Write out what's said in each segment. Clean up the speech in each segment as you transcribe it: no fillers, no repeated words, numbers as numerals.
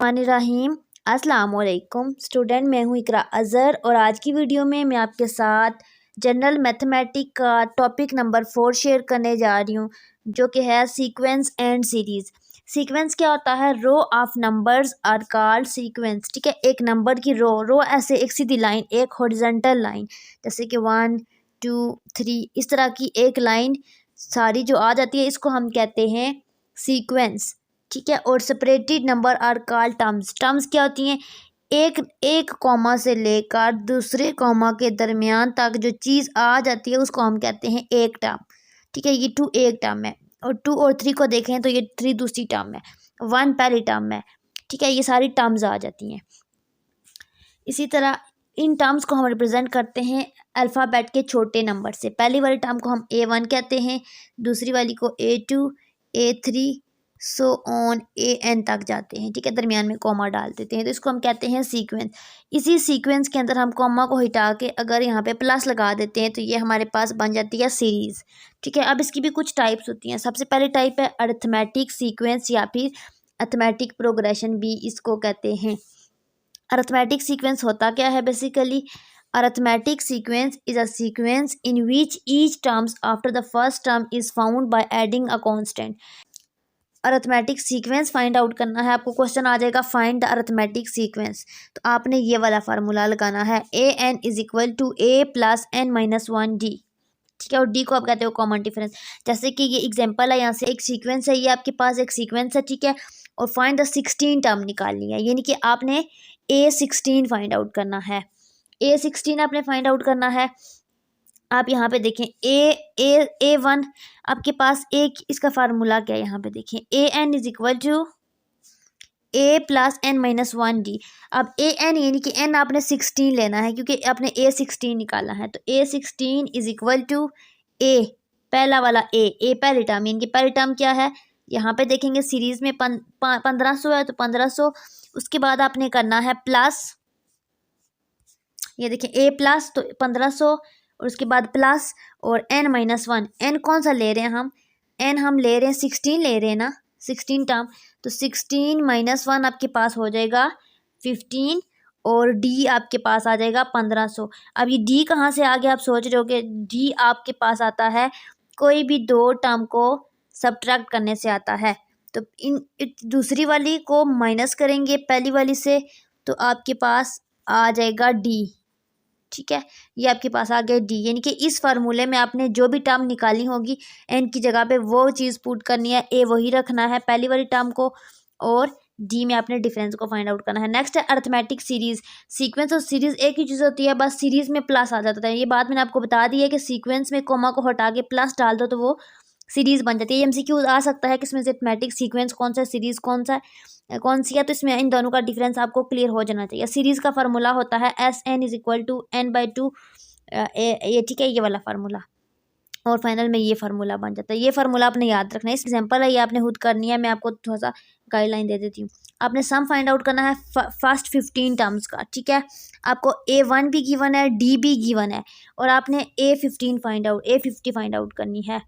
रहीम अस्सलाम वालेकुम स्टूडेंट, मैं हूँ इकरा अज़हर और आज की वीडियो में मैं आपके साथ जनरल मैथमेटिक का टॉपिक नंबर 4 शेयर करने जा रही हूँ, जो कि है सीक्वेंस एंड सीरीज़। सीक्वेंस क्या होता है? Row of numbers are called sequence. ठीक है, एक नंबर की रो ऐसे एक सीधी लाइन, एक हॉरिजॉन्टल लाइन, जैसे कि 1 2 3 इस तरह की एक लाइन सारी जो आ जाती है, इसको हम कहते हैं सीक्वेंस। ठीक है, और separated number are called terms. Terms क्या होती हैं? एक एक कॉमा से लेकर दूसरे कॉमा के दरमियान तक जो चीज़ आ जाती है उसको हम कहते हैं एक टर्म। ठीक है, ये 2 एक टर्म है, और 2 और 3 को देखें तो ये 3 दूसरी टर्म है, 1 पहली टर्म है। ठीक है, ये सारी टर्म्स आ जाती हैं। इसी तरह इन टर्म्स को हम रिप्रेजेंट करते हैं अल्फ़ाबेट के छोटे नंबर से। पहली वाली टर्म को हम A1 कहते हैं, दूसरी वाली को A2, A3 so on AN तक जाते हैं। ठीक है, दरमियान में कॉमा डाल देते हैं, तो इसको हम कहते हैं सीक्वेंस। इसी सीक्वेंस के अंदर हम कॉमा को हटा के अगर यहाँ पे प्लस लगा देते हैं तो ये हमारे पास बन जाती है सीरीज़। ठीक है, अब इसकी भी कुछ टाइप्स होती हैं। सबसे पहले टाइप है अरिथमेटिक सीक्वेंस या फिर अरिथमेटिक प्रोग्रेशन भी इसको कहते हैं। अरिथमेटिक सीक्वेंस होता क्या है? Basically arithmetic sequence is a sequence in which each terms after the first term is found by adding a constant। Arithmetic sequence find out करना है आपको, क्वेश्चन आ जाएगा फाइंड द अरिथमेटिक सीक्वेंस, तो आपने ये वाला फार्मूला लगाना है AN is equal to A+n-1D। ठीक है, और D को आप कहते हो कॉमन डिफरेंस। जैसे कि ये एग्जांपल है, यहाँ से एक सीक्वेंस है, ये आपके पास एक सीक्वेंस है। ठीक है, और फाइंड द 16 टर्म निकालनी है, यानी कि आपने A16 फाइंड आउट करना है। A16 आपने फाइंड आउट करना है। आप यहाँ पे देखें A1 आपके पास एक इसका फार्मूला क्या है, यहाँ पे देखें AN is equal to A+n-1D। अब AN यानी कि N आपने 16 लेना है, क्योंकि आपने A16 निकाला है, तो A16 is equal to A पहला वाला A पहली टर्म, यानी कि पहली टर्म क्या है, यहाँ पे देखेंगे सीरीज में 1500 है, तो 1500 उसके बाद आपने करना है प्लस, ये देखिए A+ तो 1500 और उसके बाद प्लस और n-1। n कौन सा ले रहे हैं हम? n हम ले रहे हैं 16 ले रहे हैं ना, 16 टर्म, तो 16-1 आपके पास हो जाएगा 15 और d आपके पास आ जाएगा 1500। अब ये d कहाँ से आ गया? आप सोच रहे हो कि d आपके पास आता है कोई भी दो टर्म को सब्ट्रैक्ट करने से आता है, तो दूसरी वाली को माइनस करेंगे पहली वाली से, तो आपके पास आ जाएगा d। ठीक है, ये आपके पास आ गया D, यानी कि इस फार्मूले में आपने जो भी टर्म निकाली होगी N की जगह पे वो चीज़ पुट करनी है, A वही रखना है पहली वाली टर्म को, और D में आपने डिफरेंस को फाइंड आउट करना है। नेक्स्ट है अरिथमेटिक सीरीज। सीक्वेंस और सीरीज एक ही चीज़ होती है, बस सीरीज में प्लस आ जाता है। ये बात मैंने आपको बता दी है कि सीक्वेंस में कोमा को हटा के प्लस डाल दो तो वो सीरीज बन जाती है। MCQ आ सकता है कि इसमें से अरिथमेटिक सीक्वेंस कौन सा, सीरीज कौन सा कौन सी है, तो इसमें इन दोनों का डिफरेंस आपको क्लियर हो जाना चाहिए। सीरीज का फार्मूला होता है SN is equal to n/2 ये। ठीक है, ये वाला फार्मूला, और फाइनल में ये फार्मूला बन जाता है। ये फार्मूला आपने याद रखना है, इस एग्जांपल है, ये आपने खुद करनी है, मैं आपको थोड़ा सा गाइडलाइन दे देती हूँ। आपने सम फाइंड आउट करना है फर्स्ट 15 टर्म्स का। ठीक है, आपको A1 भी गिवन है, D भी गिवन है, और आपने A50 फाइंड आउट करनी है।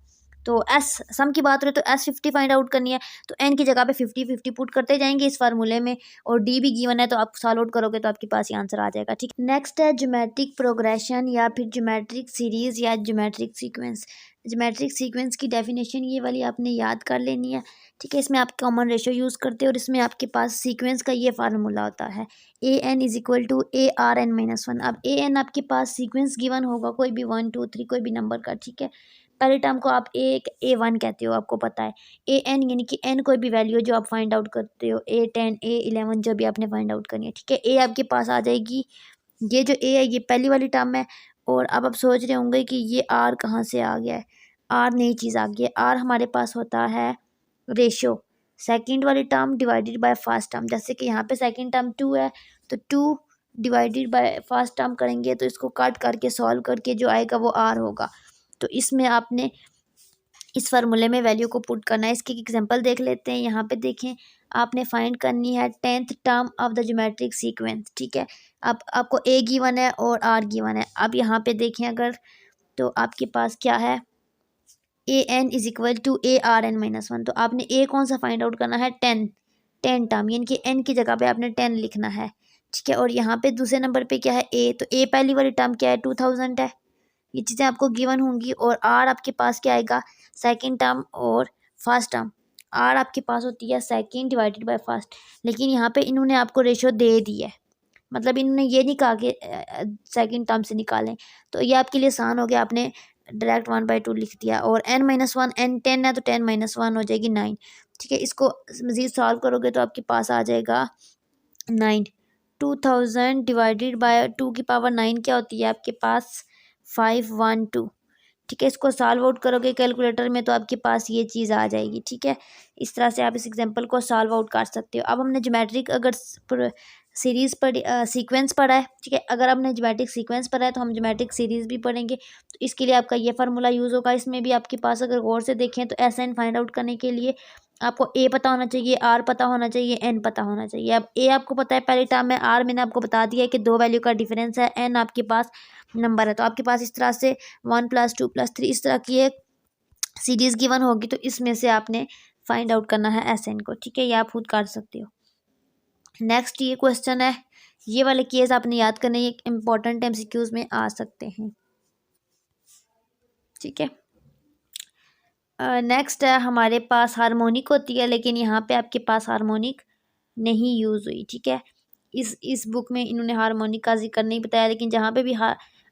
तो S सम की बात हो रही तो S50 फाइंड आउट करनी है, तो N की जगह पे 50-50 पुट करते जाएंगे इस फार्मूले में, और D भी गिवन है, तो आप सॉल्व आउट करोगे तो आपके पास ये आंसर आ जाएगा। ठीक, नेक्स्ट है ज्योमेट्रिक प्रोग्रेशन या फिर ज्योमेट्रिक सीरीज या ज्योमेट्रिक सीक्वेंस। ज्योमेट्रिक सीक्वेंस की डेफिनेशन ये वाली आपने याद कर लेनी है। ठीक है, इसमें आप कॉमन रेशियो यूज़ करते हो, और इसमें आपके पास सीक्वेंस का ये फार्मूला होता है AN is equal to ARn-1। अब AN आपके पास सीक्वेंस गिवन होगा कोई भी 1 2 3 कोई भी नंबर का। ठीक है, पहले टर्म को आप A1 कहते हो, आपको पता है। AN यानी कि N कोई भी वैल्यू जो आप फाइंड आउट करते हो, A10 A11 जो भी आपने फाइंड आउट करनी है। ठीक है, A आपके पास आ जाएगी, ये जो A है ये पहली वाली टर्म है, और अब आप सोच रहे होंगे कि ये R कहाँ से आ गया है। R नई चीज़ आ गई है। R हमारे पास होता है रेशियो, सेकेंड वाली term divided by first term. जैसे कि यहाँ पे सेकेंड टर्म 2 है, तो 2 डिवाइडेड बाय फर्स्ट टर्म करेंगे तो इसको कट करके सॉल्व करके जो आएगा वो R होगा। तो इसमें आपने इस फार्मूले में वैल्यू को पुट करना है। इसकी एग्जांपल देख लेते हैं। यहाँ पे देखें, आपने फाइंड करनी है 10th term of the geometric sequence. ठीक है, आपको A गिवन है और R गिवन है। अब यहाँ पे देखें अगर, तो आपके पास क्या है, AN is equal to ARn-1। तो आपने A कौन सा फाइंड आउट करना है, 10। 10 टर्म, यानी कि n की जगह पे आपने 10 लिखना है, ठीक है। और यहाँ पे दूसरे नंबर पे क्या है a, तो a पहली वाली टर्म क्या है 2000 है, ये चीज़ें आपको गिवन होंगी। और r आपके पास क्या आएगा सेकंड टर्म और फर्स्ट टर्म, r आपके पास होती है सेकंड डिवाइडेड बाय फर्स्ट, लेकिन यहाँ पे इन्होंने आपको रेशो दे दी है, मतलब इन्होंने ये नहीं कहा कि सेकंड टर्म से निकालें, तो ये आपके लिए आसान हो गया, आपने डायरेक्ट 1/2 लिख दिया। और n-1 n 10 है तो 10 - 1 हो जाएगी 9, ठीक है। इसको मज़ीद सॉल्व करोगे तो आपके पास आ जाएगा 9। 2000 डिवाइडेड बाय 2 की पावर 9 क्या होती है आपके पास 512, ठीक है। इसको सॉल्व आउट करोगे कैलकुलेटर में तो आपके पास ये चीज़ आ जाएगी, ठीक है। इस तरह से आप इस एग्जांपल को सॉल्व आउट कर सकते हो। अब हमने ज्योमेट्रिक अगर सीरीज़ पढ़ी सीक्वेंस पढ़ा है, ठीक है। अगर हमने ज्योमेट्रिक सीक्वेंस पढ़ा है तो हम ज्योमेट्रिक सीरीज़ भी पढ़ेंगे, तो इसके लिए आपका ये फार्मूला यूज़ होगा। इसमें भी आपके पास अगर गौर से देखें तो एस एन फाइंड आउट करने के लिए आपको ए पता होना चाहिए, आर पता होना चाहिए, एन पता होना चाहिए। अब ए आपको पता है पहली टर्म में, आर मैंने आपको बता दिया है कि 2 वैल्यू का डिफरेंस है, एन आपके पास नंबर है। तो आपके पास इस तरह से 1 + 2 + 3 इस तरह की एक सीरीज़ गिवन होगी, तो इसमें से आपने फाइंड आउट करना है एस एन को, ठीक है। ये आप खुद कर सकते हो। नेक्स्ट ये क्वेश्चन है, ये वाले केस आपने याद करने, ये इंपॉर्टेंट एमसीक्यूज में आ सकते हैं, ठीक है। नेक्स्ट है हमारे पास हार्मोनिक होती है, लेकिन यहाँ पे आपके पास हार्मोनिक नहीं यूज़ हुई, ठीक है। इस बुक में इन्होंने हार्मोनिक का जिक्र नहीं बताया, लेकिन जहाँ पे भी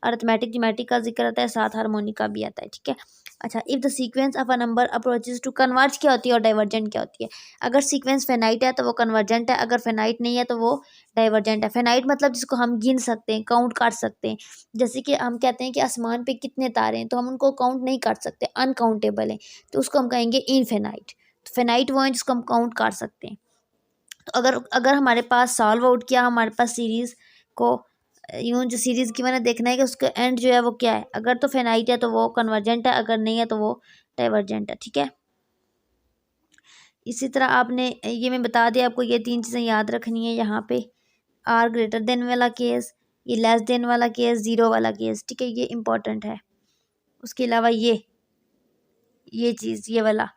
अरिथमेटिक ज्योमेट्रिक का जिक्र आता है साथ हार्मोनिक का भी आता है, ठीक है। अच्छा, if the sequence of a number approaches to converge क्या होती है और डाइवर्जेंट क्या होती है। अगर सीक्वेंस फेनाइट है तो वो कन्वर्जेंट है, अगर फेनाइट नहीं है तो वो डाइवर्जेंट है। फेनाइट मतलब जिसको हम गिन सकते हैं, काउंट कर सकते हैं। जैसे कि हम कहते हैं कि आसमान पे कितने तारे हैं, तो हम उनको काउंट नहीं कर सकते, अनकाउंटेबल हैं, तो उसको हम कहेंगे इनफेनाइट। तो फेनाइट वो हैं जिसको हम काउंट कर सकते हैं। तो अगर अगर हमारे पास सॉल्व आउट किया हमारे पास सीरीज़ को, यूँ जो सीरीज़ की मैंने देखना है कि उसका एंड जो है वो क्या है। अगर तो फेनाइट है तो वो कन्वर्जेंट है, अगर नहीं है तो वो डाइवर्जेंट है, ठीक है। इसी तरह आपने ये मैं बता दिया आपको, ये 3 चीज़ें याद रखनी है यहाँ पे। आर ग्रेटर देन वाला केस, ये लेस देन वाला केस, ज़ीरो वाला केस, ठीक है, ये इंपॉर्टेंट है। उसके अलावा ये चीज़, ये वाला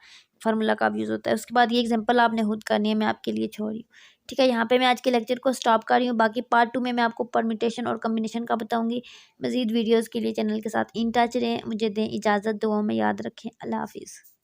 फार्मूला का भी यूज़ होता है। उसके बाद ये एग्जांपल आपने खुद करनी है, मैं आपके लिए छोड़ रही हूँ, ठीक है। यहाँ पे मैं आज के लेक्चर को स्टॉप कर रही हूँ। बाकी पार्ट 2 में मैं आपको परम्यूटेशन और कॉम्बिनेशन का बताऊँगी। मज़ीद वीडियोज़ के लिए चैनल के साथ इन टच रहें। मुझे दें इजाज़त, दुआओं में याद रखें। अल्लाह हाफिज़।